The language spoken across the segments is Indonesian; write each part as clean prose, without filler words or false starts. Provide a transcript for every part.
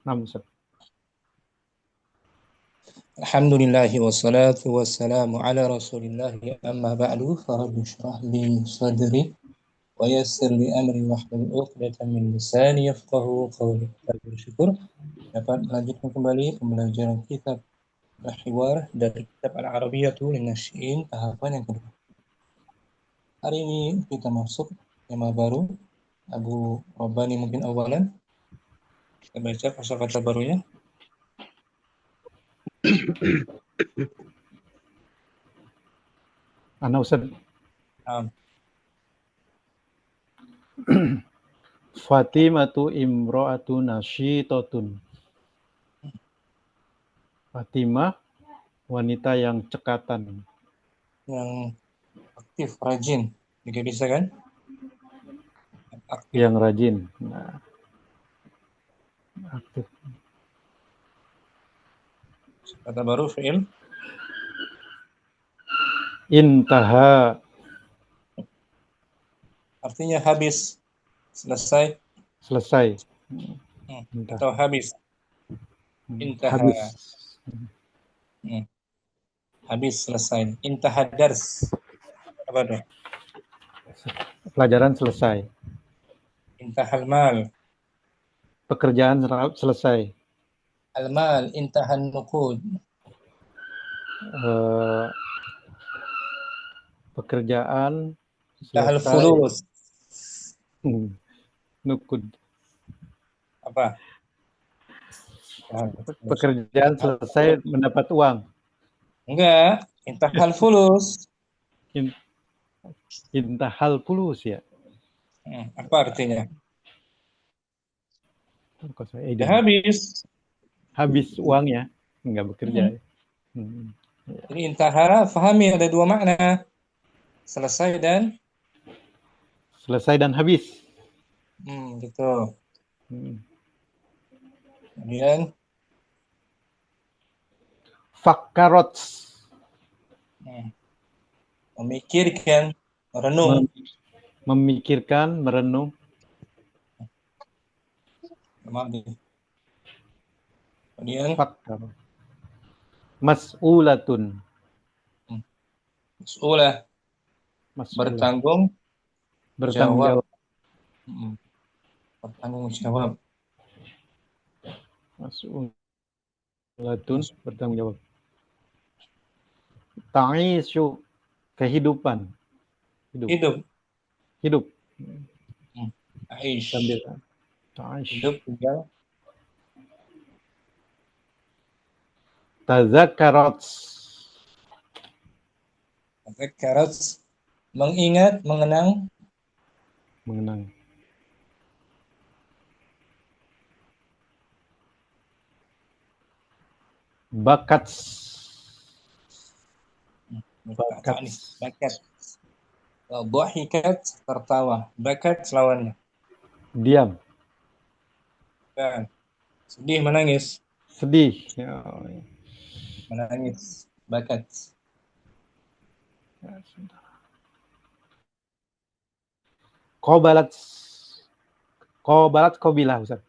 Naam, Ustaz. Alhamdulillahi wassalatu wassalamu ala rasulillahi amma ba'du farabbi syrah li sadri wa yassir li amri wahlul 'uqdatam min lisani yafqahu qawli. Kita bersyukur dapat melanjutkan kembali pembelajaran kitab Al-Hiwar dari kitab Al-Arabiyatu Linnasyi'in tahapan yang kedua. Hari ini kita masuk tema baru. Abu Rabbani mungkin awalan kita baca kata-kata barunya. Ana Ustaz. Fatimatu imro'atu nasyitatun. Fatimah wanita yang cekatan, Yang aktif, rajin. Juga bisa kan? Aktif. yang rajin. Nah, aktif. Kata baru fi'il Intaha, artinya habis, selesai, selesai. atau habis. Intaha. Habis. Habis, selesai. Intaha dars. Apa tuh? Pelajaran selesai. Intahal mal. Pekerjaan selesai. Al-mal, intahan nuqud. Pekerjaan Intahal selesai. fulus. Nukud. Apa? Pekerjaan selesai mendapat uang. Enggak, intahal fulus. Intahal fulus ya. Apa artinya? Ya, Ya, habis. habis uangnya, enggak bekerja. Jadi intahara, fahami ada dua makna. Selesai dan habis. Gitu. Kemudian Fakkarot. Memikirkan, merenung. Memikirkan, merenung. Kemudian Fakkar. Mas'ulatun. Mas'ulah. Bertanggung jawab. Bertanggung jawab. Mas'ulatun, bertanggung jawab. Ta'isyu, kehidupan. Hidup. Aish. Hidup tinggal. Tazakkarat. Mengingat, mengenang. Bakat. Dhahikat, tertawa. Bakat lawannya. Diam. Sedih, menangis. Sedih. Menangis. Bakat. Qabalat. Qabilah, Ustaz.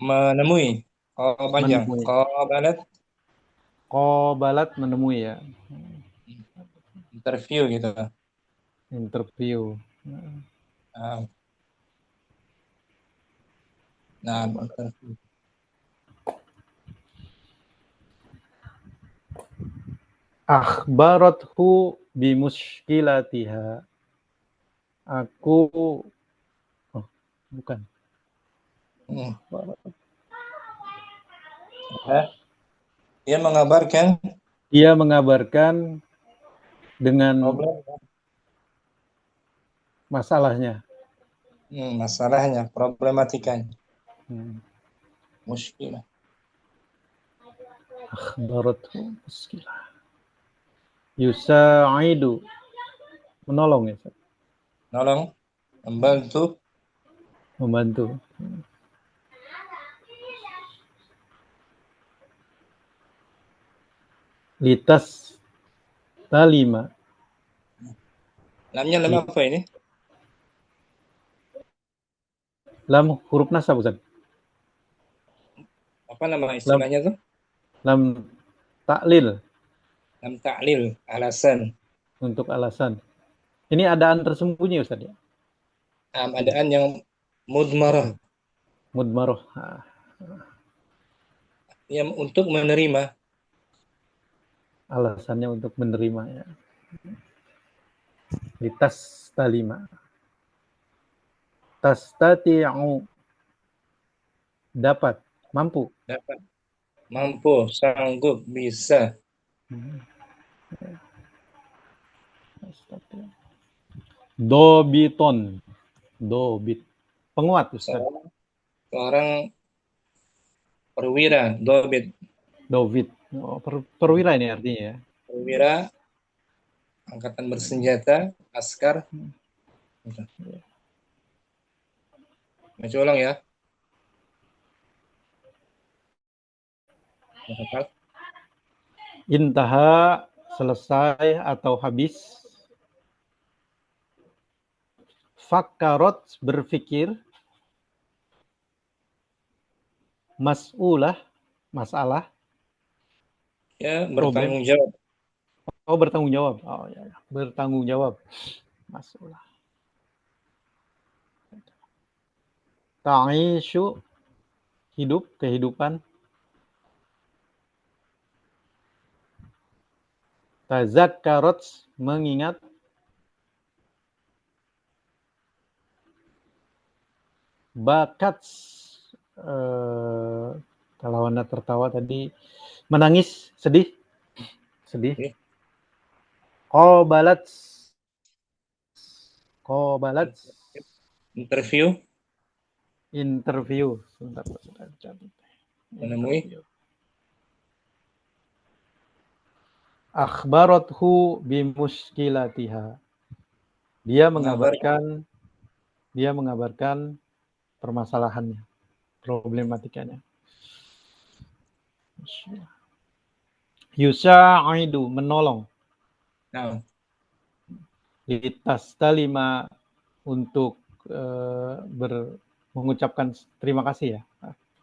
Menemui. Panjang. Qabalat menemui ya. Interview gitu. Interview. Interview. Akhbarathu bimushkilatiha. Bukan. Dia mengabarkan dengan masalahnya. Problematikanya. Muskilah. Akhbarathu muskilah. Yusa'idu, menolong ya. Nolong, membantu. Litas talima. Lamnya lam apa ini? Lam huruf nasab, Ustaz. Apa nama istilahnya tuh? Lam taklil Lam ta'lil, alasan. untuk alasan. Ini adaan tersembunyi Ustaz ya. Adaan yang mudmarah, Mudmaroh. yang untuk menerima. Alasannya untuk menerima ya. Di tas talima. Tastati'u dapat, mampu. Dapat, mampu, sanggup, bisa. Dobiton, dobit, penguat Ustaz. Seorang perwira, dobit, Dobit, perwira ini artinya ya. perwira, angkatan bersenjata, askar. Baca ulang ya. Intaha, selesai atau habis. Fakkarot, berpikir. Mas'ulah, masalah. Ya, Problem. bertanggung jawab. Oh, bertanggung jawab. Oh ya, ya. Bertanggung jawab. Mas'ulah. Ta'ishu, hidup, kehidupan. Tazakkarot, mengingat. Bakat, kalau Anda tertawa tadi, menangis, sedih. Oke. Qabalat, Interview, interview. Sebentar, menemui. interview. Akhbarathu bimuskilatiha. Dia mengabarkan permasalahannya, problematikanya. Yusaidu, menolong. Nah, Litastalima, untuk mengucapkan terima kasih ya.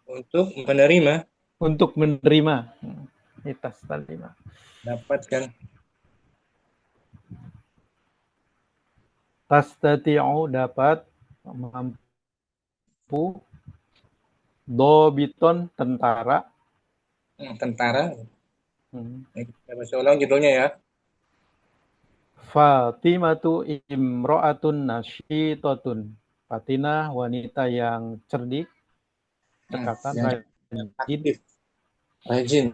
untuk menerima, Untuk menerima. Litastalima. dapatkan. Tastati'u, dapat, mampu. Dobiton, tentara. Tentara. Hmm. Kita baca ulang judulnya ya. Fatimatu imro'atun nasyitatun. Fatinah, wanita yang cerdik, cekatan, Yang rajin. aktif, rajin,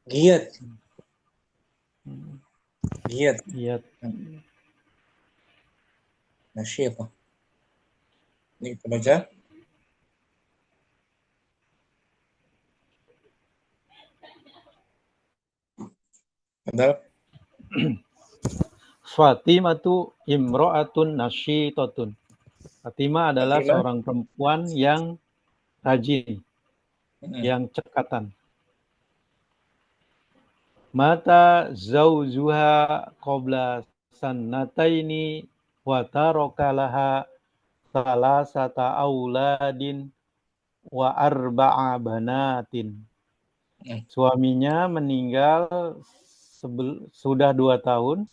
giat, giat. Giat. Nasyitah. Ini kita baca. Padahal Fatimatu imro'atun nasyitatun. Fatimah adalah Fatimah, seorang perempuan yang rajin, yang cekatan. Mata zaujuha qabla sannataini wa taraka laha salasata auladin wa arba'a banatin. Suaminya meninggal sudah 2 tahun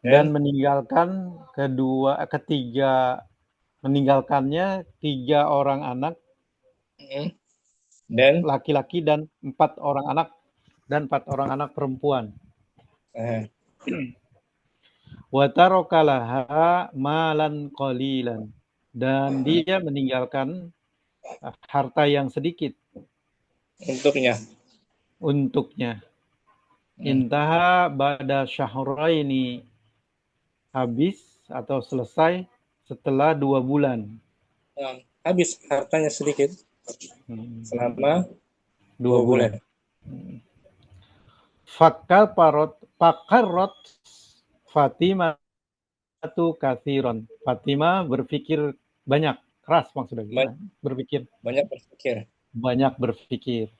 dan meninggalkannya 3 orang anak dan laki-laki dan 4 orang anak perempuan. Wa taraka laha malan qalilan, dan dia meninggalkan harta yang sedikit untuknya. Intaha ba'da syahraini, habis atau selesai setelah 2 bulan. Habis hartanya sedikit selama 2 bulan. Fakarrot Fatimah itu kathiron. Fatimah berpikir banyak, keras maksudnya. Banyak berpikir.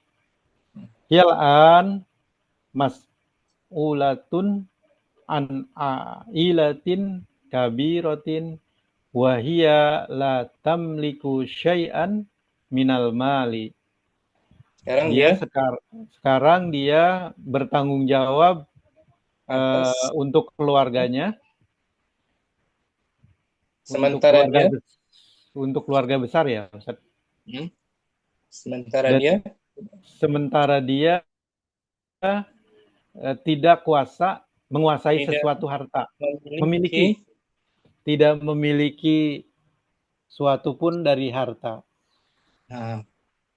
Hil'an mas'ulatun an ailatin kabiratin wa hiya la tamliku syai'an minal mali. Sekarang Dia dia sekarang dia bertanggung jawab atas, untuk keluarganya, sementara dia, untuk keluarga besar ya, Ustaz. hmm, sementara Dan dia sementara dia tidak kuasa menguasai tidak sesuatu harta, memiliki, memiliki, tidak memiliki suatu pun dari harta, nah,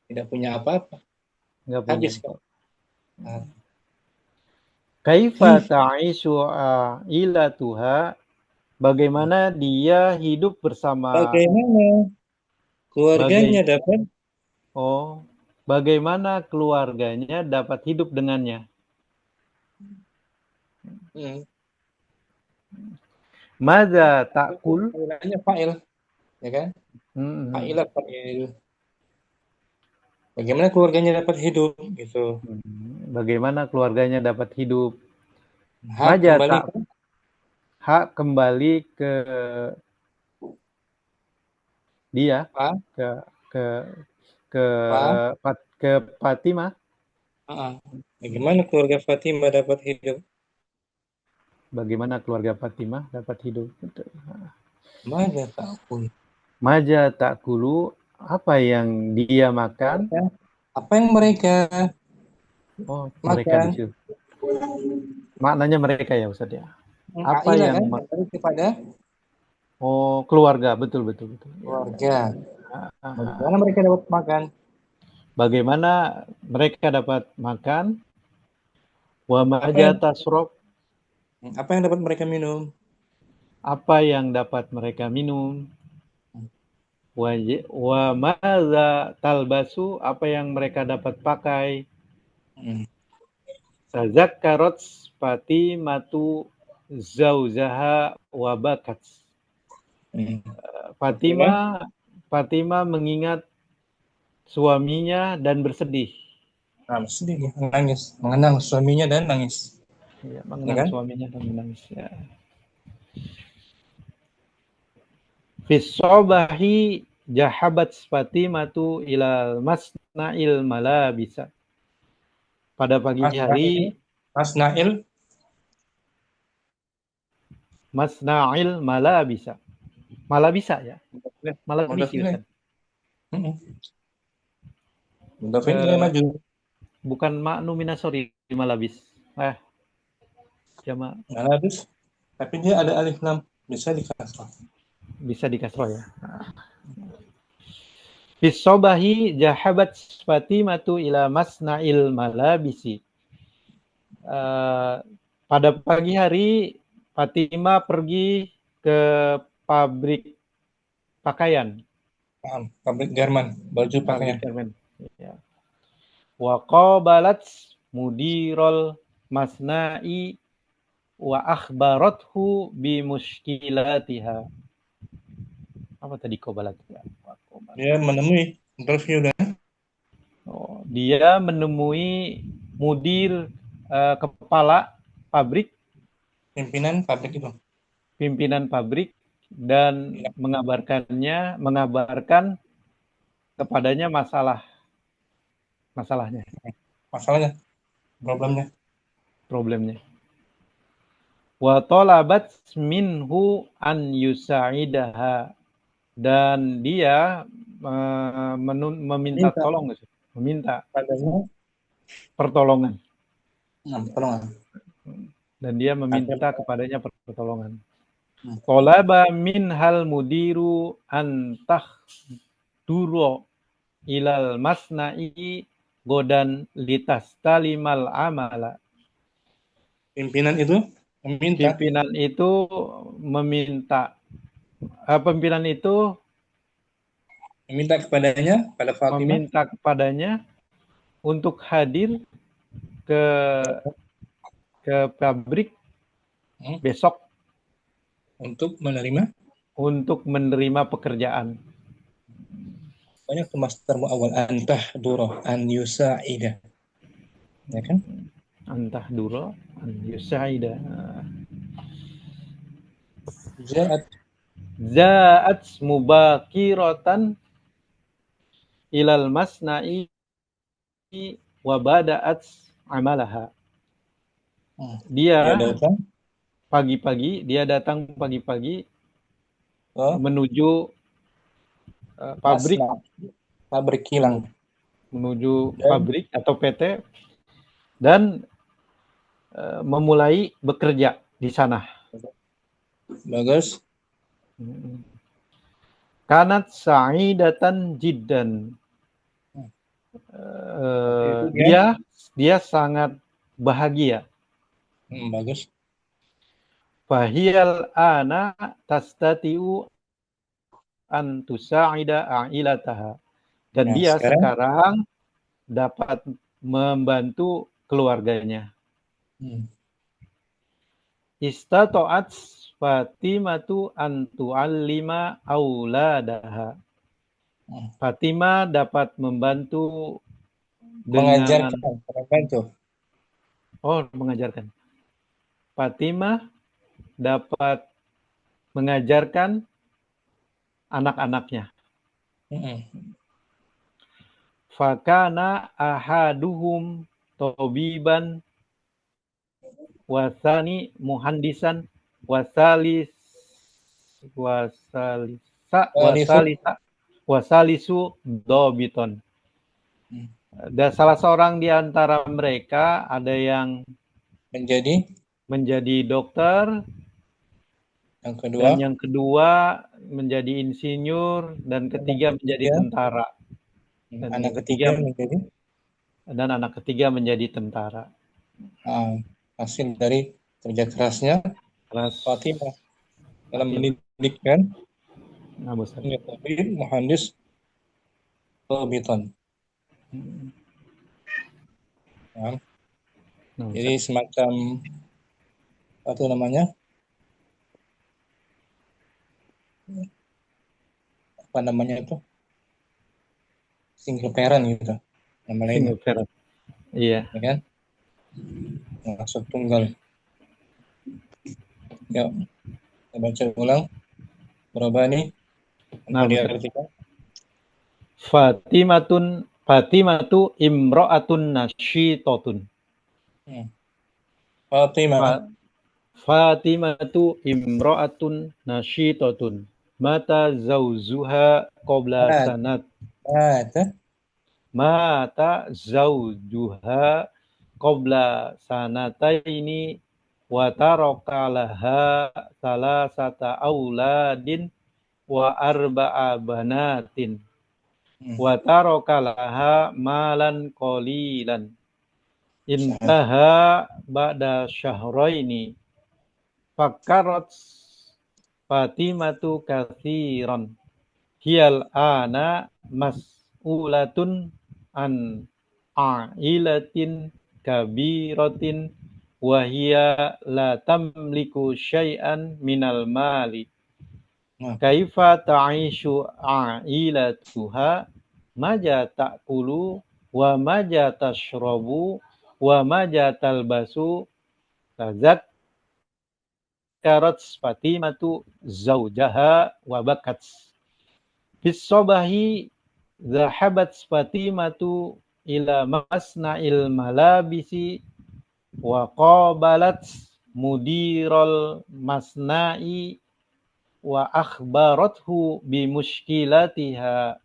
tidak punya apa-apa, nggak punya habis kan. apa. Nah, Kaifa ta'ishu ilatuha, bagaimana dia hidup bersama, bagaimana bagai keluarganya dapat, oh, bagaimana keluarganya dapat hidup dengannya. hmm, Madza itu ta'kul, failannya fa'il, ya kan? hmm, Fa'ilah fa'il. Bagaimana keluarganya dapat hidup gitu. bagaimana keluarganya dapat hidup. Hak Maja kembali tak ke hak kembali ke dia, Pa, ke ke ke Pa. ke Fatimah. Bagaimana keluarga Fatimah dapat hidup? Bagaimana keluarga Fatimah dapat hidup. Mana takut? Maja takulu, apa yang dia makan. Apa yang mereka Oh, mereka di makan? situ. Maknanya mereka ya Ustaz ya. Apa Ailah yang kan, kembali kepada oh, keluarga, betul betul betul. Ya. keluarga. Ah. Bagaimana mereka dapat makan? Bagaimana mereka dapat makan? Wa Apa maja yang tasrob, apa yang dapat mereka minum? apa yang dapat mereka minum. Wa maza talbasu, apa yang mereka dapat pakai. Hmm. Tazakkarat Fatimatu zaujaha wa bakat. Hmm. Fatimah, Fatimah mengingat suaminya dan bersedih. sedih, menangis, mengenang suaminya dan nangis, Ya, ya mengenang kan? suaminya dan menangis. Ya. Fisobahi jahabat Fatimatu ilal masna'il malabisa. Pada pagi Mas hari, Nail, Mas Nail, masna'il malabisa. Malabisa ya, malabisi Mudafin, Ustaz. Mudafin ilai Eh, maju. bukan maknu minasori malabis. Jama Malabis, tapi dia ada alif lam, bisa dikasih. bisa dikasroh ya. Fisobahi jahabat Fatimatu ila masna'il malabisi. Pada pagi hari, Fatimah pergi ke pabrik pakaian, Pabrik Jerman, baju pabrik pakaian. garmen. Ya. Wa qabalat mudirol masna'i wa akhbarathu bi muskilatiha. Apa tadi qabalat ya? Dia menemui interview dan Oh, dia menemui mudir, kepala pabrik, pimpinan pabrik itu. pimpinan pabrik, dan mengabarkan kepadanya masalahnya, Masalahnya, problemnya. problemnya. Wa talabat minhu an yusa'idaha, dan dia meminta Minta tolong, meminta padanya, pertolongan, tolong. dan dia Akhirnya, meminta kepadanya pertolongan. Talaba minhal mudiru an tahduro ilal masna'i godan litas talimal amala. pimpinan itu meminta, Pimpinan itu meminta, pimpinan itu meminta kepadanya, pada Fatimah, meminta kepadanya untuk hadir ke pabrik hmm, besok untuk menerima untuk menerima pekerjaan. banyak tuh master awal antah duro an yusa'ida, ya kan? Antah duro an yusaida. Ja'at Za'at mubakiratan ilal masna'i wa bada'at amalaha. Dia Dia datang datang pagi-pagi ke menuju pabrik, Masna, pabrik kilang. menuju Dan pabrik atau PT dan memulai bekerja di sana. bagus. Kanat sa'idatan jiddan. Waktu itu Dia sangat bahagia. bagus. Fahiyal ana tastatiu an tusa'ida a'ilataha. Dan Nah, dia sekarang sekarang dapat membantu keluarganya. Istata'at Fatimatu an tu'allima auladaha. Fatimah dapat membantu dengan mengajarkan. Fatimah dapat mengajarkan anak-anaknya. Fakana ahaduhum tobiban wasani muhandisan wasalisu dobiton. Dan salah seorang di antara mereka ada yang menjadi dokter, dan yang kedua menjadi insinyur, dan ketiga menjadi tentara. Dan anak ketiga menjadi tentara. Hasil dari kerja kerasnya Fatimah dalam mendidikkan muhandis Tobiton. Jadi semacam apa namanya? Apa namanya itu? Single parent gitu. Nama lainnya. Single parent. Iya. Ya kan? Maksud tunggal. Yuk, kita baca ulang. Berobani. Apa diartikan? Fatimatu imro'atun nasyitotun. Fatimatu imro'atun nasyitotun. Mata zawzuha qabla sanat. Mata zawjuha qabla sanataini wa taraka laha salasata auladin wa arba'a banatin wa taraka laha malan qalilan. Intaha ba'da syahraini fakarat Fatimatu katsiran hiyal ana mas'ulatun an a'ilatin kabiratin wa hiya la tamliku syai'an minal mali. Kaifa ta'ishu a'ilatuha maja ta'kulu wa maja tashrabu wa maja talbasu tazakkarat Fatimatu zawjaha wa bakat. Bis sabahi zahabat Fatimatu ila masna'il malabisi wa qabalat mudiral masna'i wa akhbarathu bi mushkilatiha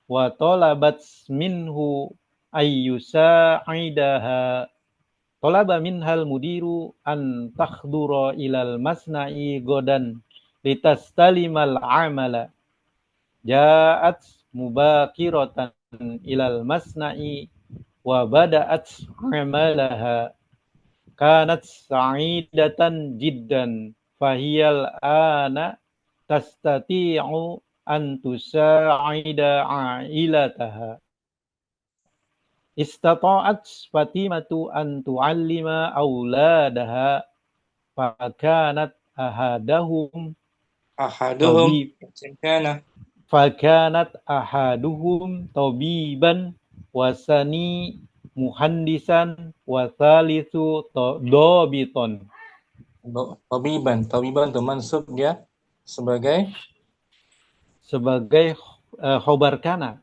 wa talabat minhu ayyusa'idaha. Talaba minhal mudiru an takhdura ilal masna'i godan litastalimal amala. Ja'at mubakiratan ilal masna'i wa bada'at amalaha. Kanat sa'idatan jiddan fahiyal ana tastati'u an tusa'ida a'ilataha. Istata'at Fatimatu an tu'allima auladaha fakanat ahaduhum tabiban wasani muhandisan wasalisu dobiton. Tabiban itu mansub dia sebagai khobar kana.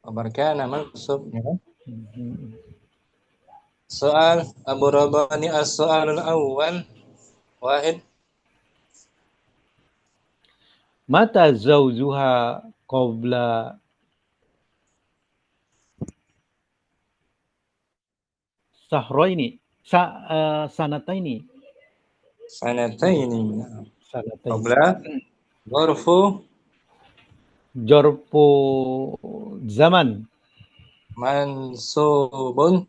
Khabar kana mansub ya. Mhm. Soal Abu Rabani as-soalul awal wahid. Mata zawjuha qabla sahraini sanataini Sanataini. sanataini Qabla Gorfu jorpu zaman mansubun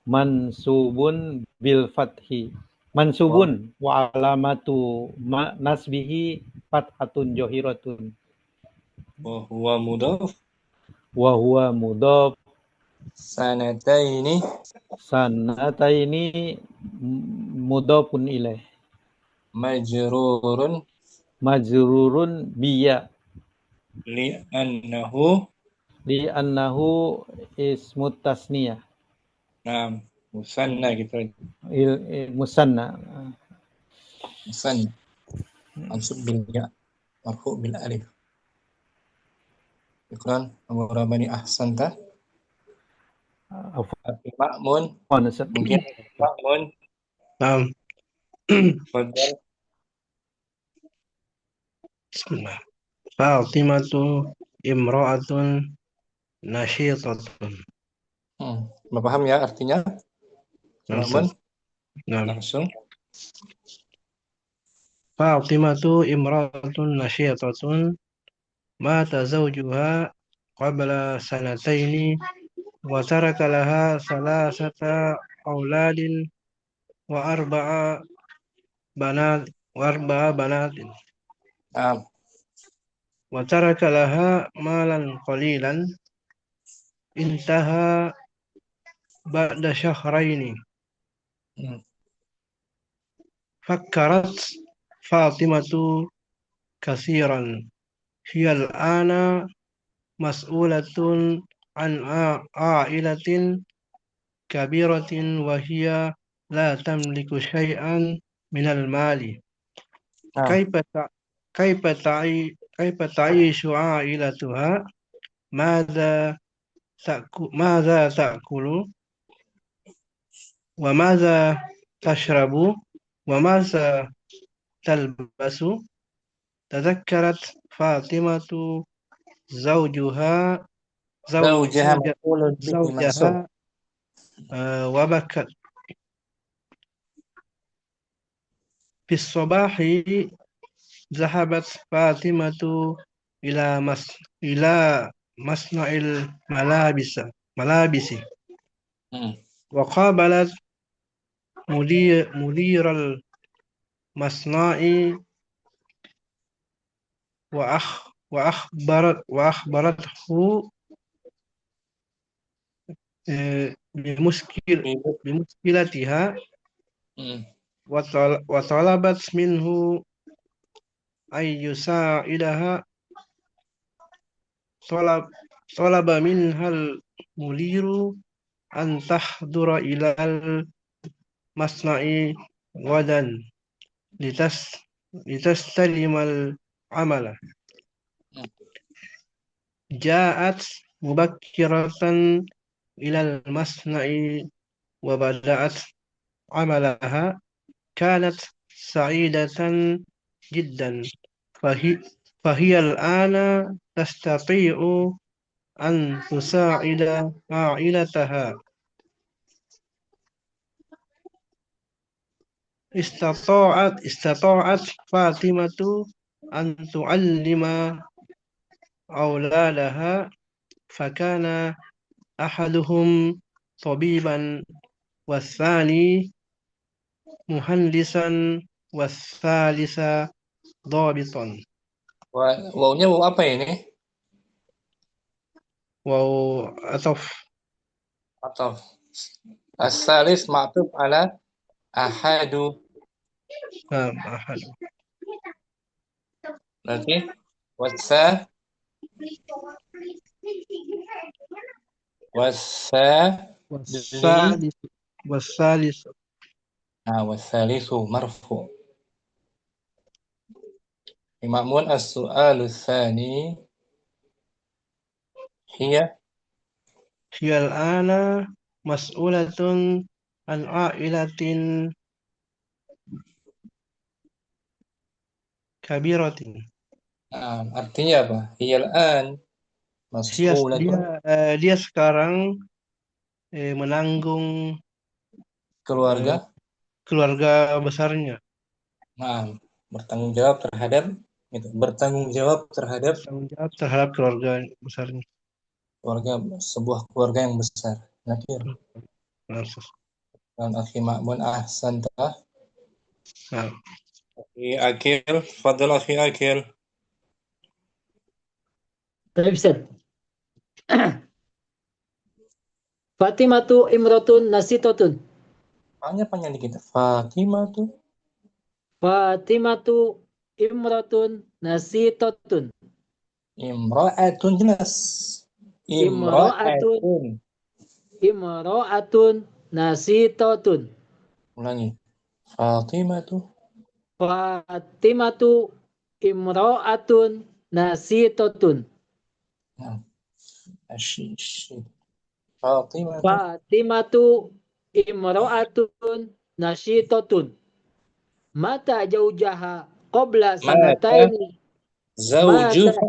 mansubun bil fathi wa mansubun wa alamatu nasbihi fathatun johiratun huwa mudhaf wa huwa mudhaf sanataini sanataini mudhafun ilaih majrurun majrurun biya li'annahu li annahu ismut tasniyah nam musanna gitu musanna musanna mansub bil ya marfu bil alif ikran Abu Rabani ahsanta tapi Ma'mun mungkin Ma'mun Naam. fadal Bismillah. Fatimatu imra'atun nasyitatun. paham ya artinya Ma'mun Langsung. Naam. langsung Fatimatu imra'atun nasyitatun mata zawjuha qabla sanataini wa taraka laha salasata auladin wa banat arba'a banatin nah, wa taraka laha malan qalilan intaha ba'da syahraini hmm. fakkarat Fatimatu kasiran hiyal ana mas'ulatun an a'ilatin kabiratin wa hiya la tamliku syai'an minal mali Nah, kaifa ta- kaifa ta'ishu a'ilatuha madza madza ta'kulu wa madza tashrabu wa madza talbasu tadhakkarat Fatimatu zawjuha zawjaha zawja maf'ulun bihi zawjaha mansub wa bakat fi sabahi zahabat Fatimatu ila ila masna'il malabisi hmm. wa qabalat mudiral masna'i wa akhbarathu bimuskil bimuskilatiha Hmm. wa talabat minhu ay yusa'idaha talaba minhal muliru an tahdura ilal masna'i wadan litas litastalimal amala ja'at mubakkiratan ilal masna'i wa bada'at amalaha kanat sa'idatan jiddan fahi فهي الآن تستطيع أن تساعد عائلتها استطاعت فاطمة أن تعلم أولادها فكان أحدهم طبيبا والثاني مهندسا والثالث ضابطا Wawnya waw apa ini وأطف atau as-salis ma'tuf ala ahadu أحد berarti wasa li والثالث wasalisu marfu Ma'mun as-su'alu tsani Hiya. Hiyal ana mas'ulatun an ailatin kabiratin. Artinya apa? Hiyal an mas'ulatun, Dia sekarang menanggung eh, keluarga. keluarga besarnya, Bertanggung jawab terhadap itu. Bertanggung jawab terhadap bertanggung jawab terhadap keluarga besarnya. keluarga, sebuah keluarga yang besar. Nakir. Nah, Dan akhi Ma'mun ahsanta. nah, Akhi Akil, fadal akhi Akil. Baik, Ustaz. Fatimatu imrotun nasitotun. Hanya panjang dikit. Fatimah tuh. Fatimatu imrotun nasitotun. Imra'atun jelas. Imro'atun Imra'atun. imro'atun nasitotun. Ulangi. Fatimah tuh. Fatimatu imro'atun nasitotun. Nah, asyish. Fatimah tuh. Fatimatu imro'atun nasitotun. Mata jaujaha qabla Mata sanataini. Mata zawjuha.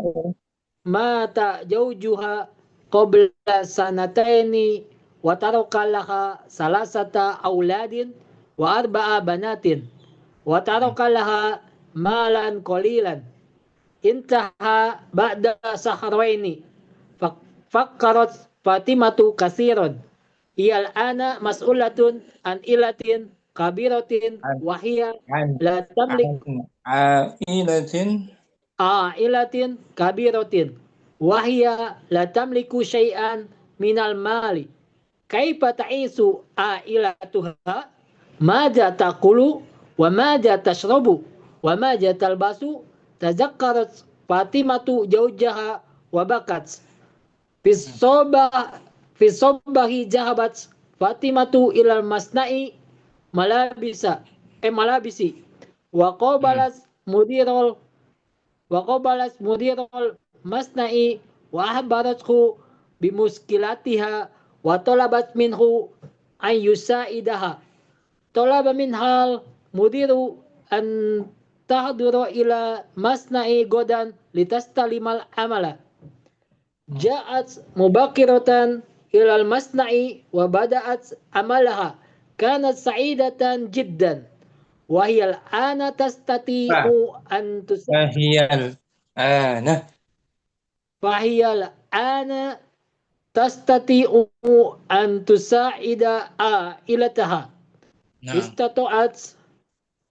mata jaujuha qabla sanataini wa taraka laha salasata auladin wa arba'a banatin wa taraka laha malan qalilan intaha ba'da sahraini fakkarat Fatimatu kasiron iyal ana mas'ulatun an ilatin kabiratin An, wahia an, la tamlik ailatin. ailatin kabiratin wahia la tamliku syai'an minal mali kaifa ta'isu ailatuha maja taqulu wa maja tashrabu wa maja talbasu tazakkarat Fatimatu jaujaha wa bakat fi sobahi jahabat Fatimatu ilal masna'i malabisi wa qabalas mudirul masna'i wa ahbarathu bimuskilatiha wa talabat minhu an yusaidaha talaba minhal mudiru an tahdura ila masna'i godan litastalimal amala ja'at mubakiratan ilal masna'i wa bada'at amalaha kanat sa'idatan jiddan wa hiya al-ana tastati'u an Fahiyal ana. fahiyal ana tastati'u an tusa'ida ailataha Nah,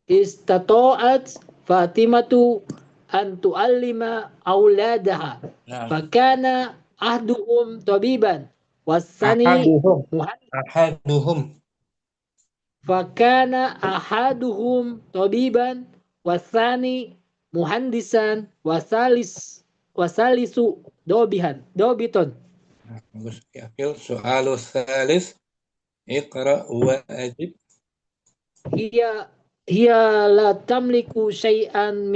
istato'at Fatimatu an tu'allima auladaha nah. fakana ahduhum tabiban wasani Ahaduhum. Ahaduhum. fakana ahaduhum tabiban wasani muhandisan wasalisu dobiton. Bagus. Akil. Soalu salis. Iqra wa ajib. hiya hiya la tamliku syai'an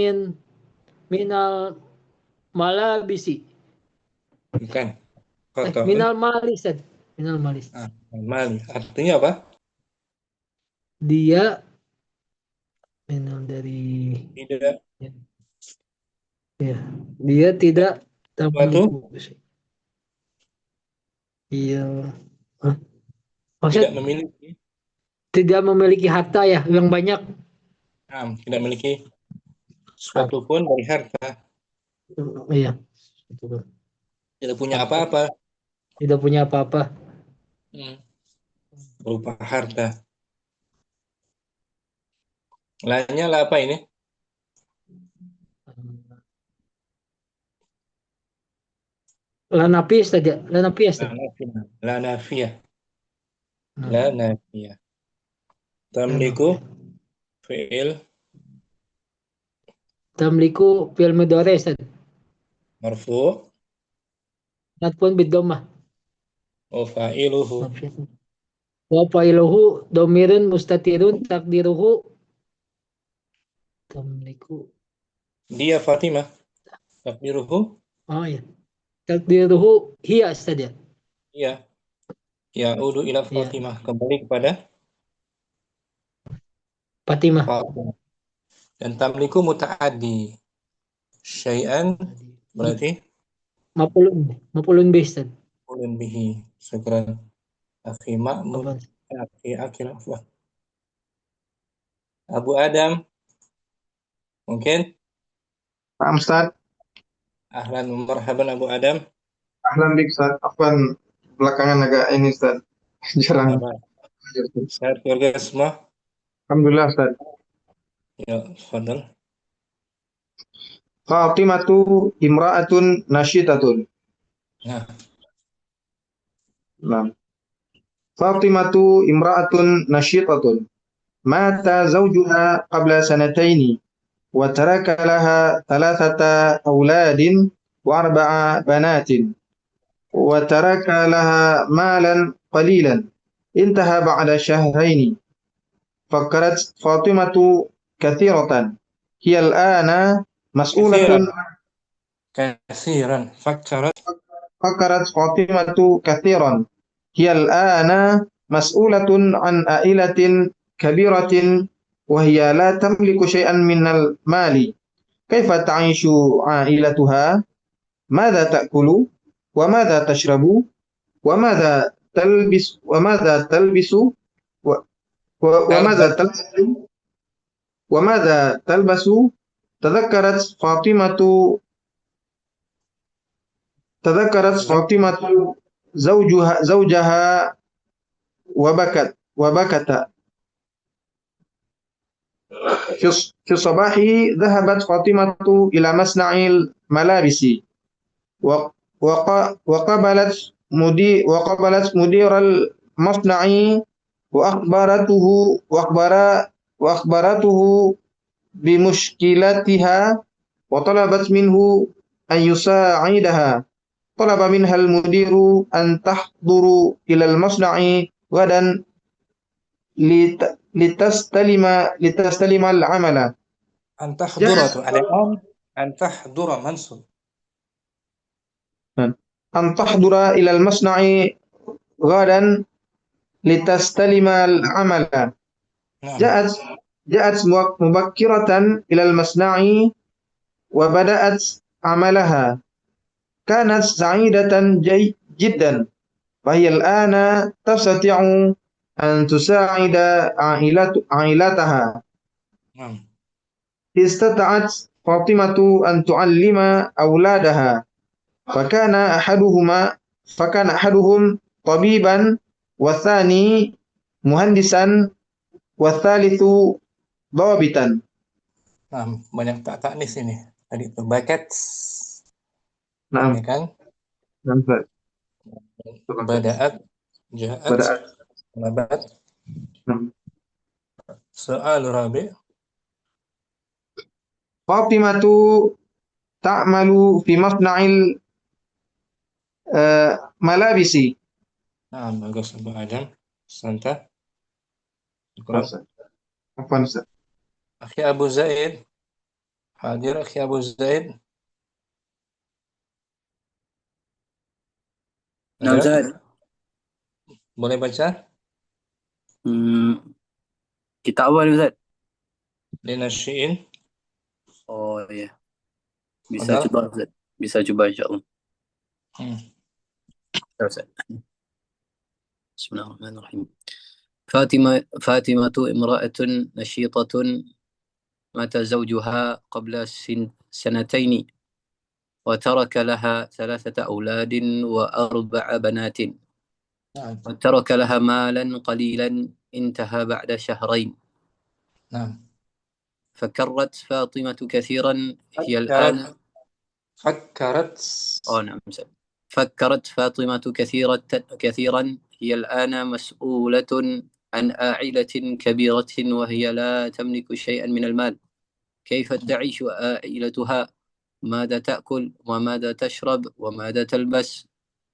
minal malabisi Bukan. Kata. minal malis minal malis Mali. Artinya apa? dia minal dari Tidak. ya dia tidak Suatu. tamliku iya maksud Tidak memiliki. tidak memiliki harta ya yang banyak. Tidak memiliki sesuatu pun dari harta. Iya betul. Tidak punya apa-apa. Tidak punya apa-apa. Berupa harta. Lanyala apa ini? Lanapis saja, lanapis. La nafiyah. La nafiyah. Tamliku fi'il Tamliku fil mudhari saja. marfu' Natpun bidomah. wa fa'iluhu. Wa fa'iluhu domirun mustatirun takdiruhu tamliku. Dia Fatimah. Takdiruhu. Oh ya. takdiruhu hiya saja. Iya. Ya'udu ila Ya, Fatimah. Kembali kepada Fatimah. Fatimah. Dan tamliku muta'addi. Syai'an berarti Maf'ulun bih, Ustaz. ulun bihi. Syukran. Akhi Ma'mud. Apa? Akhi Akil Afwan. Abu Adam. Mungkin? Pak Ustaz, Ahlan wa marhaban Abu Adam. ahlan bik Ustaz. Afwan, belakangan agak ini Ustaz, jarang. Apa? Sehat keluarga semua? Alhamdulillah Ustaz. Ya, fadal. Fatimatu imra'atun nasyitatun. Nah, Nah. Fatimatu imra'atun nasyitatun. Mata zawjuha qabla sanataini wa taraka laha thalathata awladin wa arba'a banatin wa taraka laha malan qalilan intaha ba'da syahraini. فكرت فاطمة كثيرة هي الآن مسؤولة. كثيرا فكرت. فكرت فاطمة كثيرا هي الآن مسؤولة عن عائلة كبيرة وهي لا تملك شيئا من المال. كيف تعيش عائلتها؟ ماذا تأكل وماذا تشرب وماذا تلبس وماذا تلبس. تذكرت فاطمة زوجها وبكت. في الصباح ذهبت فاطمة إلى مصنع الملابس وقابلت مدير المصنع وأخبرته بمشكلتها وطلبت منه أن يساعدها. طلب منها المدير أن تحضر إلى المصنع غدا لتستلم العمل. أن تحضر الآن. أن تحضر منصب. أن تحضر إلى المصنع غدا لتستلم العمل. جاءت مبكرة إلى المصنع وبدأت عملها. كانت سعيدة جدا فهي الآن تستطيع أن تساعد عائلتها. استطاعت فاطمة أن تعلم أولادها فكان أحدهم طبيبا والثاني مهندسا والثالث ضابطا. Nah, banyak tak taknis ini. Tadi itu bakat. Nah, Ya kan? Bada'at, ja'at, nabat. Soal rabi. Fatimatu ta'malu fi masna'il malabisi. Nah, bagus Abu Adam. Santa. Afwan Ustaz. Akhi Abu Zaid. Hadir Akhi Abu Zaid. Nah, Ustaz. Boleh baca? Kita awal Ustaz. Linasyiin. Oh ya. Bisa Ada? coba Ustaz. Bisa coba insya-Allah. Ustaz. Bismillahirrahmanirrahim. فاطمة امرأة نشيطة مات زوجها قبل سنتين وترك لها 3 أولاد و4 بنات وترك لها مالا قليلا انتهى بعد شهرين. نعم. فكرت فاطمة كثيرا هي الآن فكرت فاطمة كثيرا هي الآن مسؤولة عن عائلة كبيرة وهي لا تملك شيئا من المال. كيف تعيش عائلتها؟ ماذا تأكل وماذا تشرب وماذا تلبس؟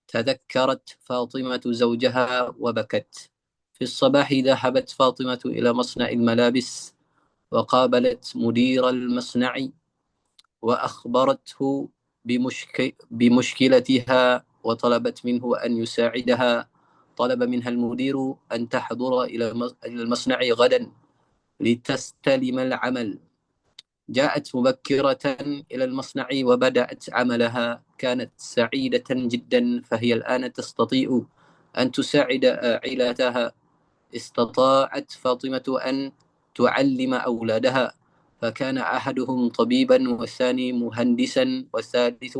تذكرت فاطمة زوجها وبكت. في الصباح ذهبت فاطمة إلى مصنع الملابس وقابلت مدير المصنع وأخبرته بمشكلتها وطلبت منه أن يساعدها. طلب منها المدير أن تحضر إلى المصنع غدا لتستلم العمل. جاءت مبكرة إلى المصنع وبدأت عملها. كانت سعيدة جدا، فهي الآن تستطيع أن تساعد عائلتها. استطاعت فاطمة أن تعلم أولادها، فكان أحدهم طبيبا والثاني مهندسا والثالث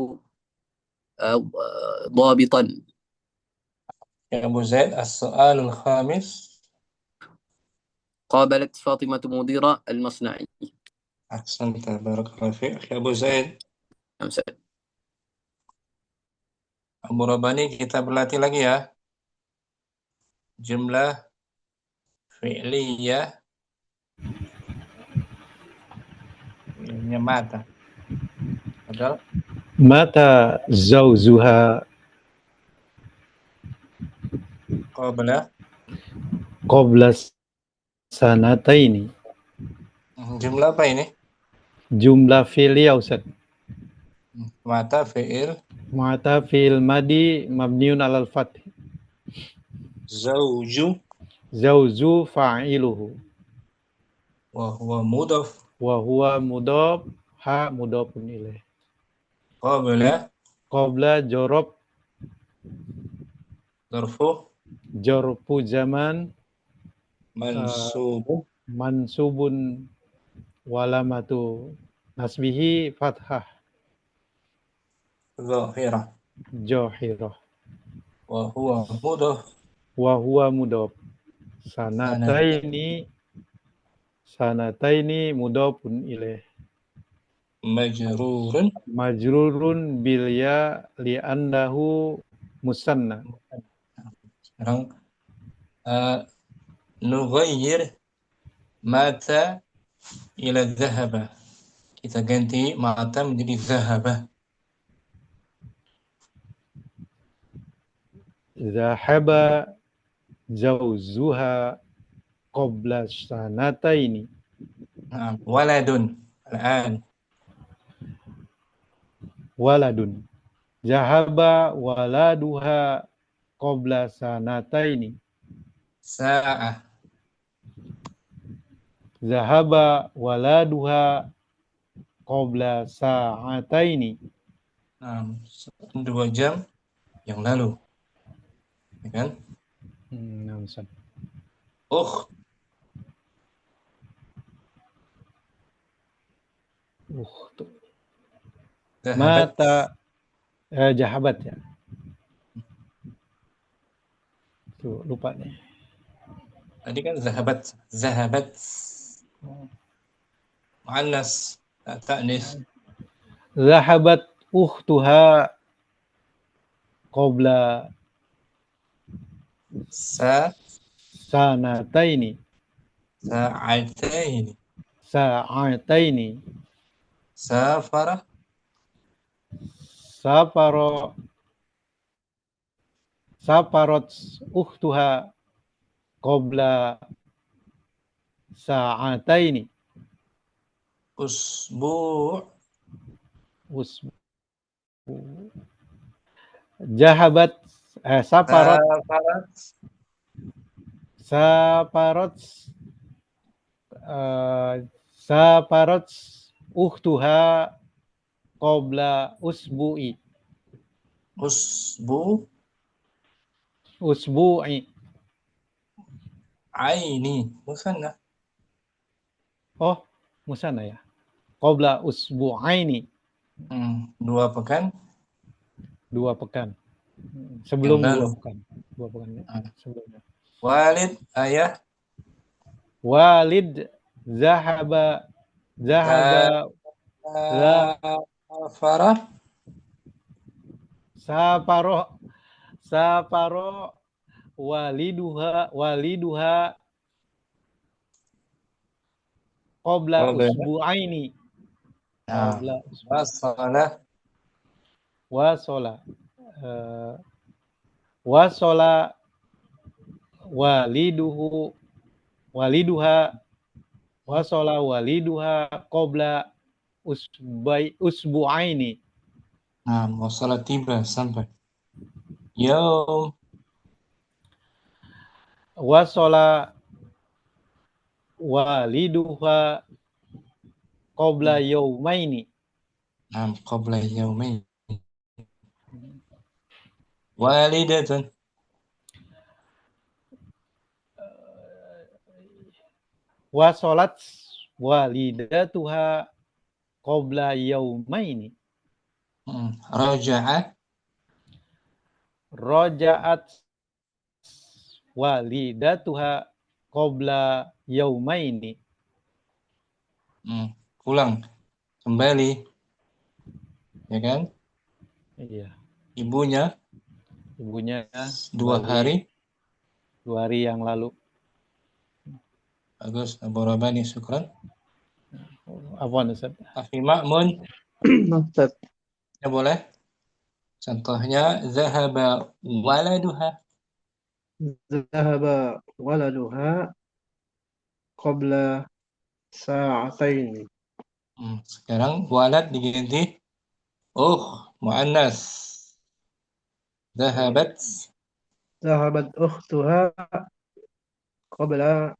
ضابطا. يا أبو زيد السؤال الخامس. قابلت فاطمة مدير المصنع. أحسنت بارك الله فيك يا أبو زيد. Abu Robani, kita berlatih lagi ya. Jumlah fi'liyah. Fi'ilnya mata. Betul? Mata zawzuha qabla sanataini. Jumlah apa ini? Jumlah fi'il ya Ustaz. Mata fi'il. Mata fi'il madi mabniun alal fath. Zawju fa'iluhu. Wa huwa mudhaf. Wa huwa mudhaf, ha mudhafun ilaih. Qabla jorob. Jorfu zaman. Mansubun walamatu nasbihi fathah Johirah. Wa huwa mudhaf. Sanataini mudhafun ilaih. Majrurun bil ya li'annahu musanna. Sekarang nughayyir mata ila dhahaba. Kita ganti mata menjadi dhahaba. Zahaba zawzuha qabla sanataini. Waladun. Al-an. Waladun. Zahaba waladuha qabla sanataini. Sa'ah. Zahaba waladuha qabla sa'ataini. 2 jam yang lalu. Ya kan? Mata jahabat ya. Tuh, lupa nih. Tadi kan zahabat. Muannas, ta'nis. Zahabat ukhtuha qabla sanataini. Sa'ataini. Safarat ukhtuha qabla sa'ataini. Jahabat safarat ukhtuha qabla usbu'i. Usbu'i. Aini. Musanna. Oh, musanna ya. Qabla usbu'aini. 2 pekan. Sebelum 2 pekan. 2 pekan ya. Sebelumnya. Walid, ayah. Walid zahaba Safaro waliduha qabla usbu'aini. Wasola waliduha qabla usbu'aini. Nah, wasalat tiba sampai. Yaum. Wasola waliduha qabla yaumaini. Nah, qabla yaumain. Walidatun. Wasolat walidatuha qabla yaumaini. Raja'a. Roja'at walidatuha qabla yaumaini. Pulang. Kembali. Ya kan? Iya. Ibunya Ibunya 2 kembali hari. 2 hari yang lalu. Bagus. Abu Rabani, syukran. Afwan Ustaz. Akhi Ma'mun. Ustaz. Ya boleh. Contohnya zahaba waladuha. Zahaba waladuha qabla sa'ataini. Sekarang walad diganti muannas. Zahabat Zahabat ukhtuha qabla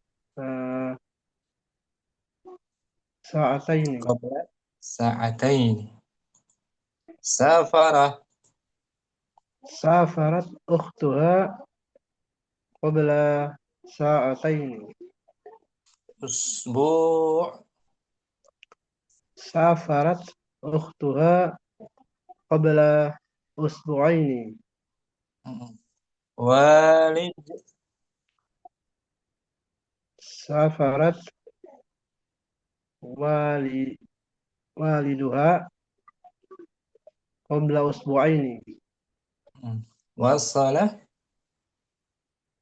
sa'ataini. qabla sa'atain. Safara Safarat ukhtuha qabla sa'ataini. usbu' Safarat ukhtuha qabla usbu'aini. walid Safarat waliduha qabla usbu'aini. wasala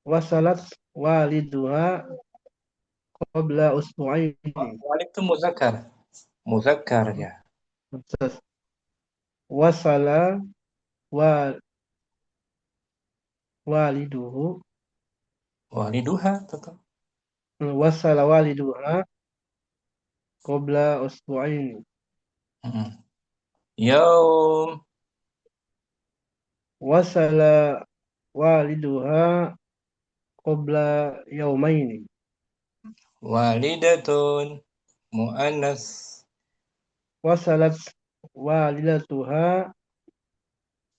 Wasalat waliduha qabla usbu'aini. walid itu muzakkar ya. Wasala waliduhu Waliduha tetap. wasala waliduha qabla usbu'aini. Yaum Wasala waliduha qabla yaumaini. walidatun muannas. Wasalat walidatuha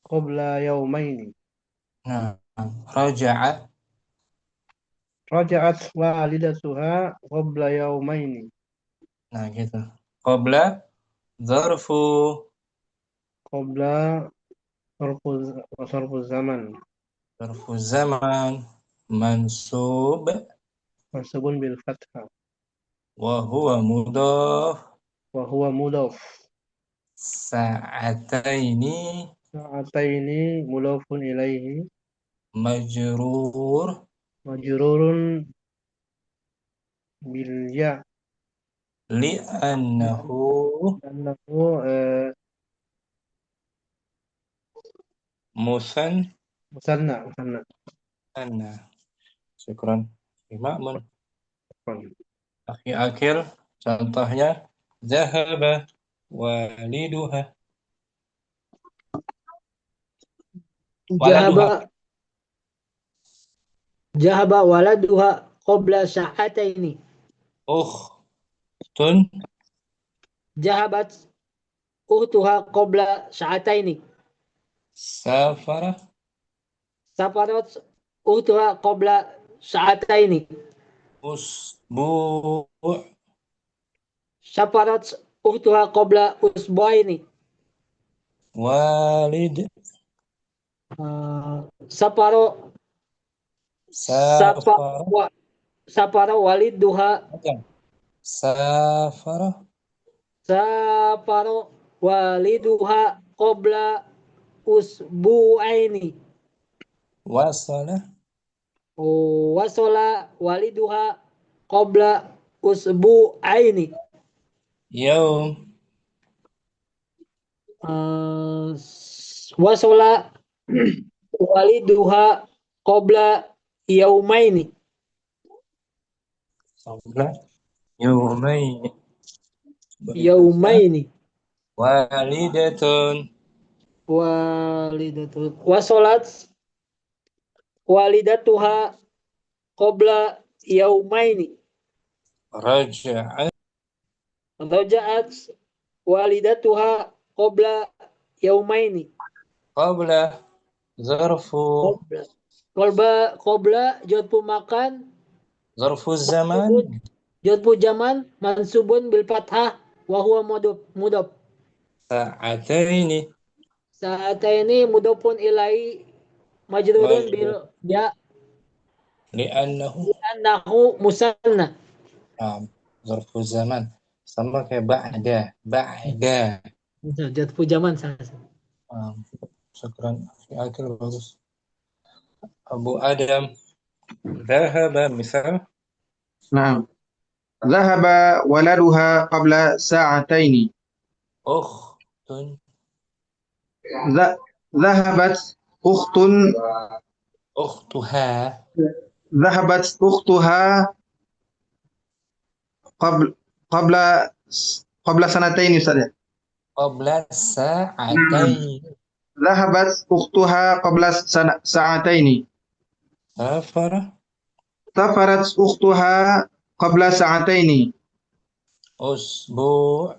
qabla yaumaini. Nah, raja'a Raja'at walidatuha qabla yaumaini. nah gitu. Qabla zarfu Qabla sarfu zaman. zarfu zaman mansub Mansubun bil fathah. wa huwa mudhaf Wa huwa mudhaf. sa'ataini Sa'ataini mudhafun ilaihi. majrur Majrurun bil ya. li'annahu Annahu musanna. anna. Syukran. Ma'mun. Akhi Akil, contohnya zahaba waliduha. Jahaba waladuha qabla sa'ataini. Tun Jahabat uhtuha qabla sa'ataini. Safara Safarat uhtuha qabla sa'ataini. usbu' Safarat uhtuha qabla usbu'aini. walid Safaro Safara waliduha Safaro waliduha qabla usbu'aini. wasala Wasola waliduha qabla usbu'aini. yaum Wasola waliduha qabla yaumaini. qabla yaumaini Yaumaini. walidatun walidatu wasolat walidatuha qabla yaumaini رجعت raja'at walidatuha qabla yaumaini قبل ظرف qabla jawab makan ظرف الزمان jawab zaman mansubun bil fathah wa huwa mudhaf ساعتين saat ini mudhafun ilai majrurun bil ya لأنه annahu musanna ظرف الزمان sama kayak بعد jawab zaman salah. syukran akil bagus Abu Adam ذهب مثال نعم ذهب ولدها قبل ساعتين أخت ذهبت أخت أختها ذهبت أختها قبل سنتين أستاذ. قبل ساعتين ذهبت أختها قبل ساعتين. سافرت أختها قبل ساعتين. أسبوع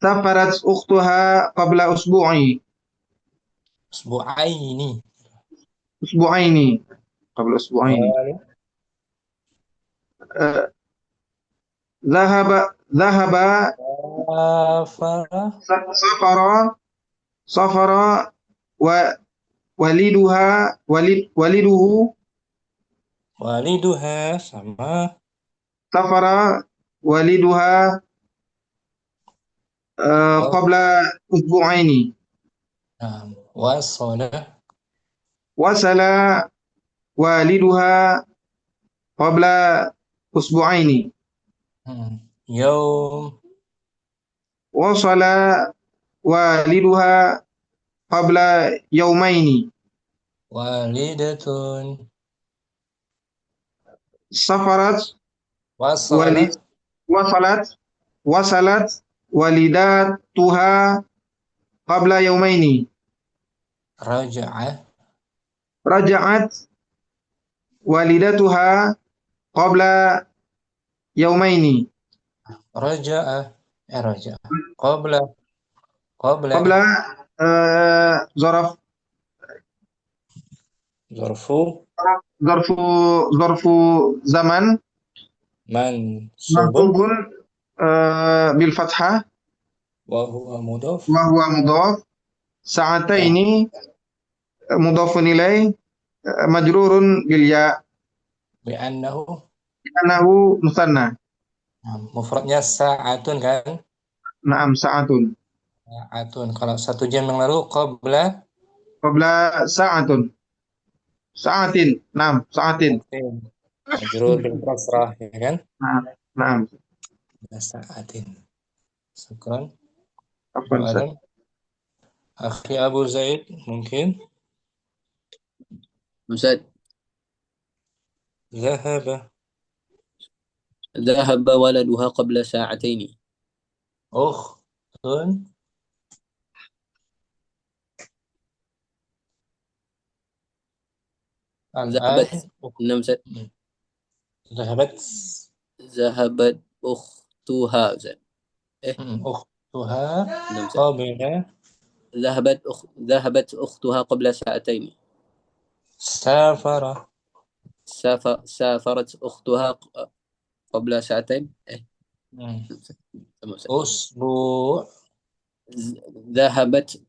سافرت أختها قبل أسبوعين. قبل أسبوعين. ذهب سافر والدها sama سافر والدها قبل أسبوعين. وصل والدها قبل أسبوعين. يوم وصل والدها قبل يومين. والدة سافرت وصلت وصلت والدتها قبل يومين. رجعت والدتها قبل يومين. رجع قبل ظرف زمن منصوب بالفتحة وهو مضاف ساعتين مضاف إليه مجرور بالياء لأنه مثنى. mufradnya sa'atun kan? Naam sa'atun. Kalau 1 jam yang lalu qabla sa'atun. Sa'atin. Naam, sa'atin. Majrur bil kasrah ya kan? Naam. Sa'atin. Syukran. Afwan Ustaz. Akhi Abu Zaid mungkin Ustaz. ذهب ولدها قبل ساعتين. ذهبت أختها ذهبت أختها قبل ساعتين. سافرت أختها قبل ساعتين. أسبوع ذهبت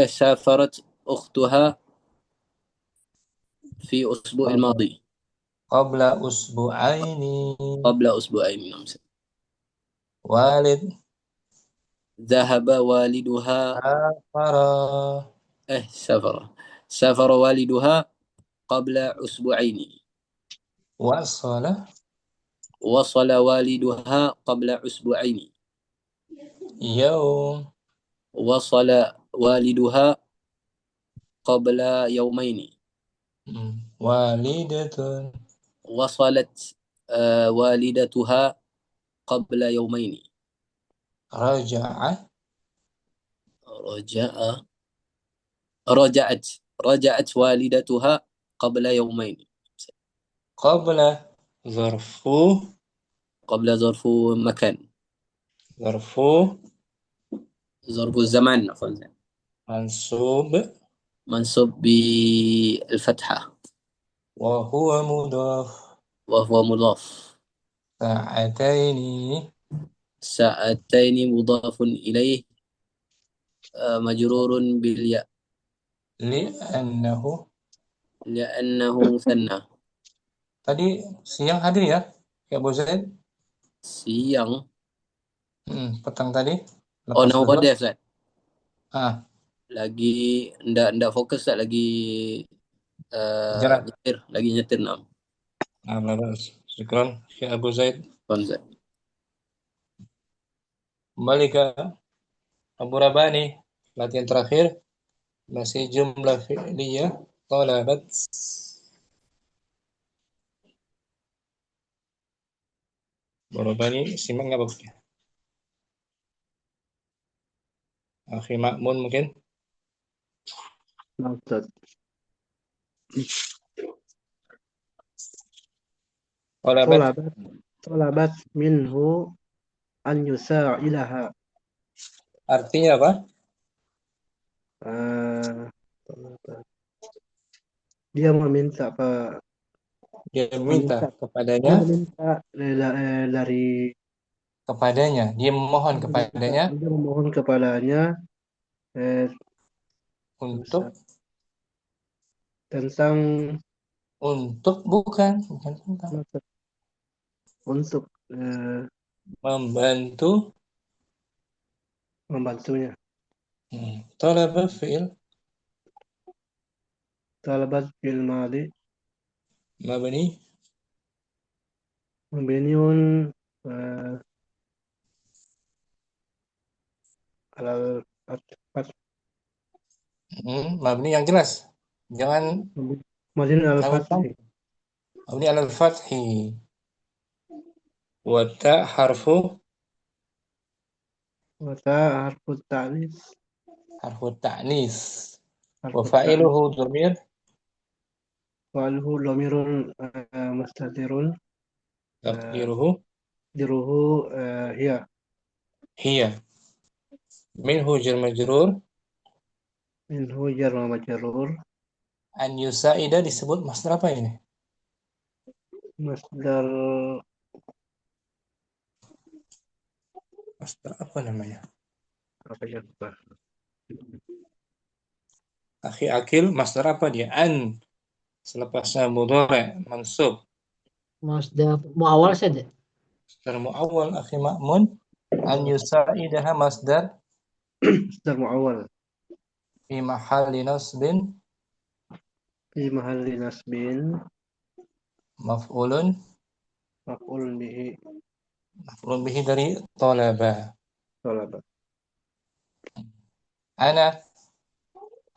سافرت أختها في أسبوع الماضي. قبل أسبوعين. ذهب والدها سافر والدها قبل أسبوعين. وصل والدها قبل أسبوعين. يوم وصل والدها قبل يومين. والدة وصلت والدتها قبل يومين. رجاء رجعت والدتها قبل يومين. قبل ظرف قبل ظرف مكان. ظرف ظرف الزمان عفوا. منصوب منصوب بالفتحة وهو مضاف وهو مضاف. ساعتين ساعتين مضاف إليه مجرور بالياء لأنه مثنى. tadi siang hadir ya Abu Zaid? Siang. Petang tadi Oh, lepas no zuhur. ada Ustaz. Lagi Ndak fokus Ustaz, lagi nyetir nam. Syukran Syekh Abu Zaid. Ustaz. Kembali ke Abu Rabani, latihan terakhir masih jumlah fi'liyah talabat. Abu Rabani simak nggak bagusnya? Akhi Makmun mungkin? Ustaz. Talabat minhu an yusa'ilaha. Artinya apa? Dia meminta kepadanya. Dia meminta dari kepadanya. Dia memohon kepadanya. Dia memohon kepadanya untuk tentang bukan untuk membantunya. Talaba fi'il Talabat fi'il madi mabniun alal fath. Mabni yang jelas. Jangan mabni alal fathi. Mabni alal fathi. Wa ta harfu ta'nis. Harfu ta'nis. Wa fa'iluhu dhamir. Fa'iluhu dhamirun mustatirun. Taqdiruhu hiya. Minhu jar majrur. An yusa'ida disebut masdar apa ini? Masdar apa namanya? Apa ya? Akhi Akil, masdar apa dia? An. Selepasnya mudhari' mansub. Masdar muawal saja. Masdar muawal akhi Ma'mun. An yusa'idaha masdar muawal. Fi mahalli nasbin. Maf'ulun bihi dari talaba. Ana.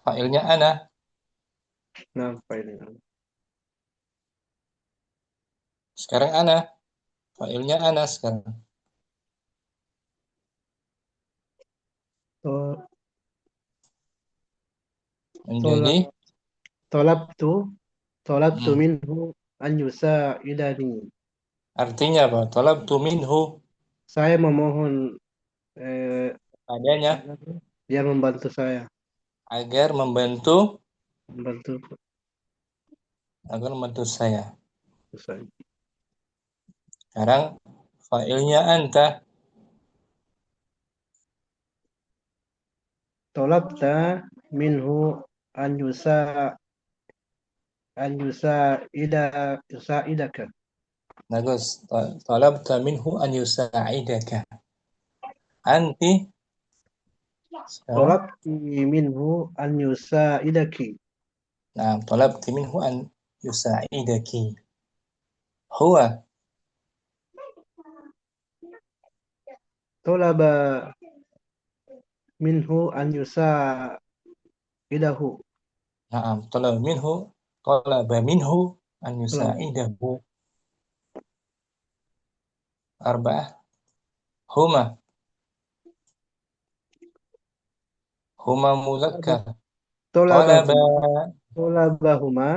Fa'ilnya ana. Fa'ilnya. Sekarang ana. Fa'ilnya ana sekarang. Menjadi Talabtu minhu an yusa'idani. Artinya apa? Talabtu minhu. Saya memohon Adanya dia membantu saya. Agar membantu saya. Sekarang fa'ilnya anta. Talabta minhu an yusa'idaka. Bagus. Talabta minhu an yusa'idaka. Anti. Talabti minhu an yusa'idaki. Nah, talabti minhu an yusa'idaki. Huwa. Talaba minhu an yusa'idahu. Naam, talaba minhu an yusa'idahu. Arba'ah. Huma Huma muzakkar. Tolabahuma. Talaba. Tolabahuma.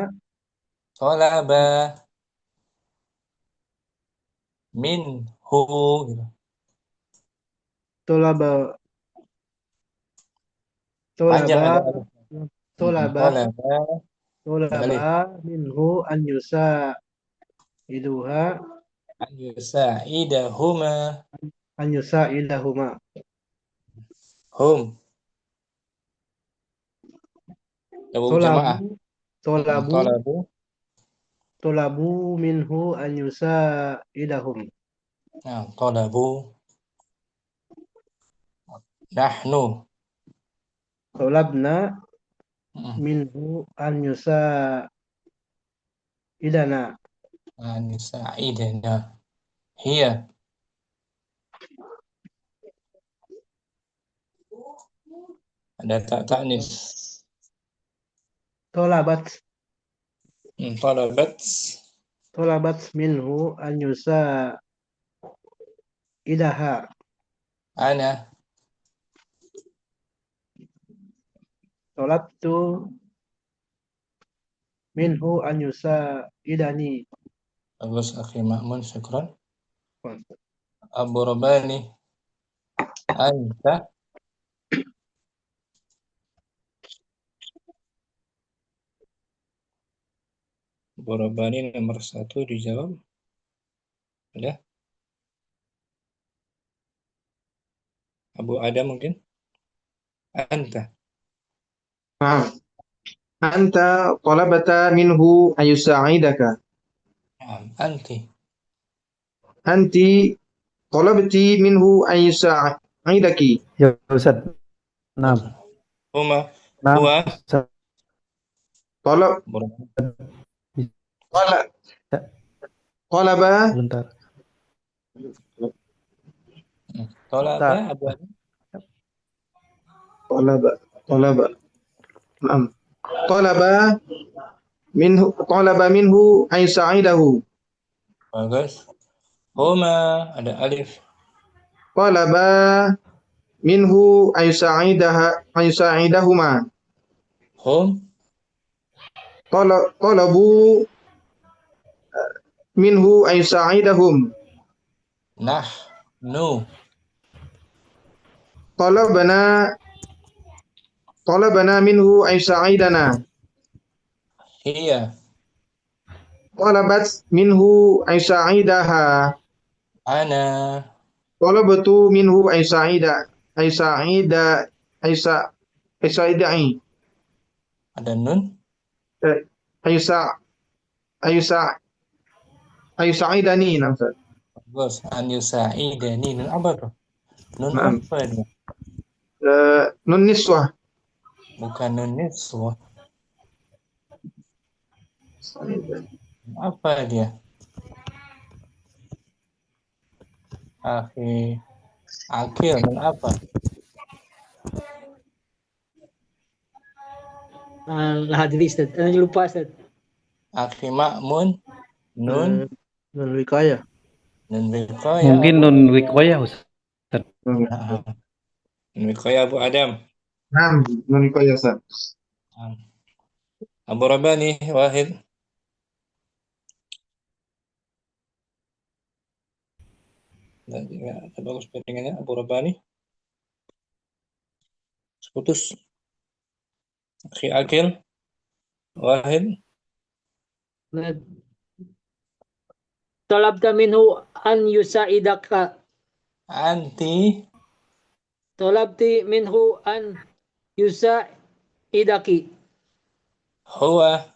Talaba. Minhu. Gitu. Tolaba. Panjang Tolaba. ada alif. Tolaba. Talaba. Ada alif. Tolaba minhu an yusa iduha An yusa'idahuma. an yusa idahuma. Hum. Abu jamaah. Tolabu. Tolabu. Talabu. Tolabu minhu an yusa idahum. Nah, talabu. Nahnu. Tolabna Hmm. minhu an yusa idana. An yusa'idana. Hiya. Ada tak ta'nis. Tolabat. Talabat. Tolabat minhu an yusa idaha. Ana. Tolabtu minhu an yusa idani. Bagus, akhi Ma'mun, syukran. Abu Rabani. Anta. Abu Rabani nomor 1 dijawab. Ada? Abu Adam mungkin? Anta. Nah, anta talabata minhu ayusa'idaka. Anti. Anti talabti minhu ayusa'idaki. Ya Ustaz. Nah, Huma. nah, Huwa. Ustaz. Talab Abu Rabani. talab talaba Sebentar. Talaba. Tak. Abu Adam. talaba. Naam. Talaba minhu ayusaidahu. Bagus. Huma. Ada alif. Talaba minhu ayusaidahuma. Hum. Talabu minhu ayusaidahum. Nahnu. Talabana minhu ayusaidana. Hiya. Talabat minhu ayusaidaha. Ana. Talabatu minhu ayusaidai. Ada nun. Ayusa ayusa ayusaidani. Nah, Ustaz. Bagus. An yusa'idani. Nun apa tuh? Nun Naam. apa dia? Nun niswah. Bukan nun niswah. Apa dia? Akhi Akil, nun apa? Hadri Ustaz. Lupa Ustaz. Akhi Ma'mun, nun Nun wikayah. nun wiqayah. Mungkin nun wikoyah Ustaz. Nah, nun wiqayah Abu Adam. Naam, nun wikoyah, Ustaz. Abu Rabani Wahid. Tidak bagus pentingannya Abu Rabani. Putus. Akhi Akil Wahid. Talabta minhu an yusaidaka. Anti. Talabti minhu an yusaidaki. Huwa.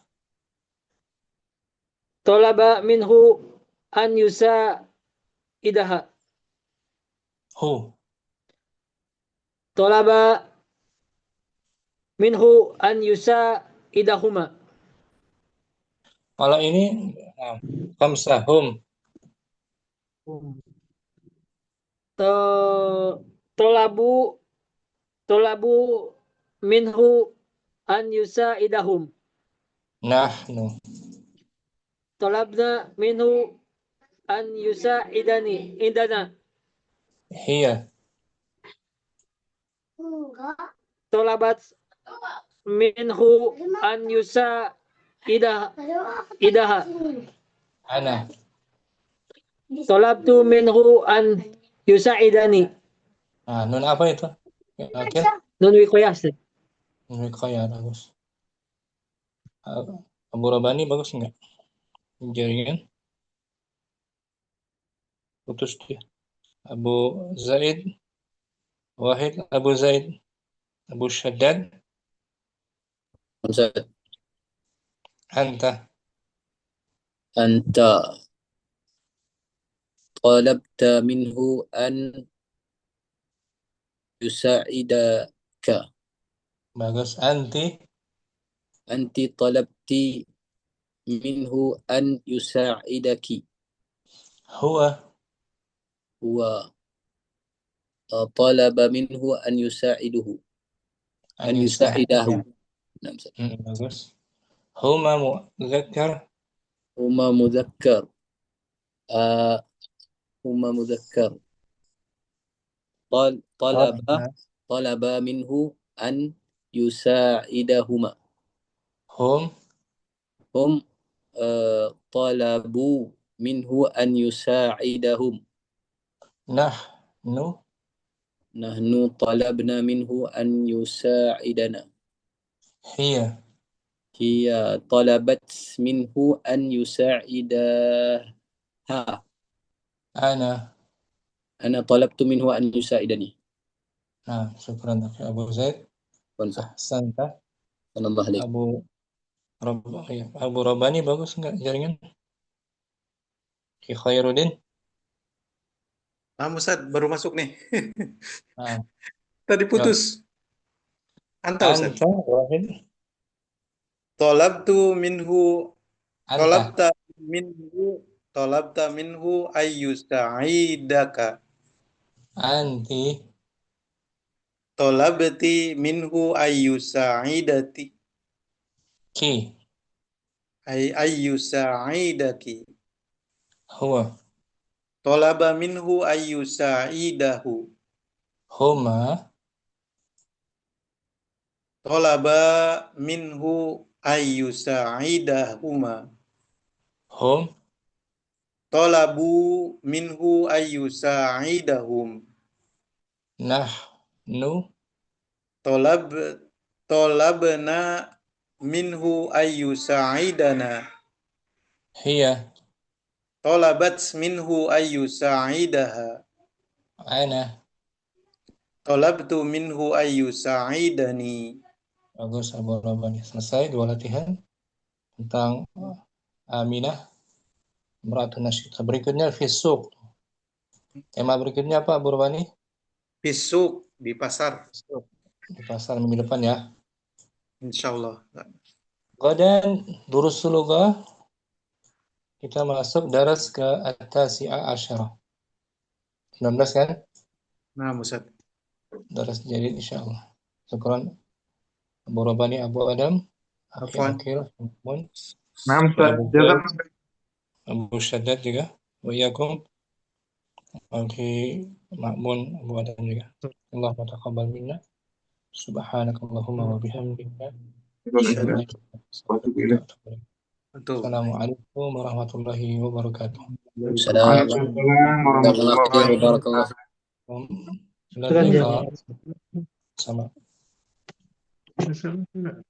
Talaba minhu an yusaidaha. Hu. Talaba minhu an yusaidahuma. Kalau ini khamsahum. Tolabu minhu an yusaidahum. Nahnu. Tolabna minhu an idana. Hiya. Tolabat minhu an yusa idaha. Ana. Tolabtu minhu an yusa idani. Nah, nun apa itu? Yang akhir? Nun wikoyah. Ustaz. Nun kaya bagus. Abu Rabani bagus nggak? Jaringan putus dia. Abu Zaid, Wahid, Abu Zaid, Abu Shaddad, Ustaz. Anta. Anta talabta minhu an yusa'idaka. Bagus. Anti. Anti talabti minhu an yusa'idaki. Huwa. Huwa talaba minhu an yusa'iduhu. An yusa'idahu. Nah, Ustaz. Bagus. Huma mudzakkar. Huma mudzakkar. Huma mudzakkar. Talaba minhu an yusa'idahuma. Hum. Hum talabu minhu an yusa'idahum. Nahnu. Nahnu talabna minhu an yusa'idana. Hiya. Hiya talabat minhu an yusa'idaha. Ana. Ana talabtu minhu an yusa'idani. Nah, syukran Abu Zaid. Ahsanta. Sallallahu alaihi. Abu Rabani bagus nggak jaringan? Ki Khairuddin. Ustaz, baru masuk nih. Nah, Tadi putus. Anta Ustaz. Anta, Wahid. Talabtu minhu Anta. talabta minhu ayyusta'idaka. Anti. Talabti minhu ayyusa'idati. Ki. Ayyusa'idaki. Huwa. Talaba minhu ayyusa'idahu. Huma. Talaba minhu ayyusa'idahuma. Hum. Talabu minhu ayyusa'idahum. Nahnu. Talabna minhu ayyusa'idana. Hiya. Talabat minhu ayyusa'idaha. Ana. Talabtu minhu ayyusa'idani. Bagus, Abu Rabani. Selesai 2 latihan tentang Aminah Imratun Nasyita. Berikutnya Fisuk. Tema berikutnya apa, Abu Rabani? Fisuk di pasar. Fisuk. Di pasar minggu depan ya. Insyaallah. Qadan durusul lughah. Kita masuk daras ke at-tasi'ah asyarah. 19 kan? Nah, Ustaz. Daras jadid insyaallah. Syukran Abu Rabani, Abu Adam, Afwan. Akhil, Mun, Nah, Ustaz. Jazakallah. Abu Shaddad juga, wa iyakum, Akhi Ma'mun, Abu Adam juga. Allah taqabbal minna. Subhanakallahumma wa bihamdika. Assalamualaikum warahmatullahi wabarakatuh. Assalamualaikum warahmatullahi wabarakatuh. Selamat Silakan, sama. Jamal.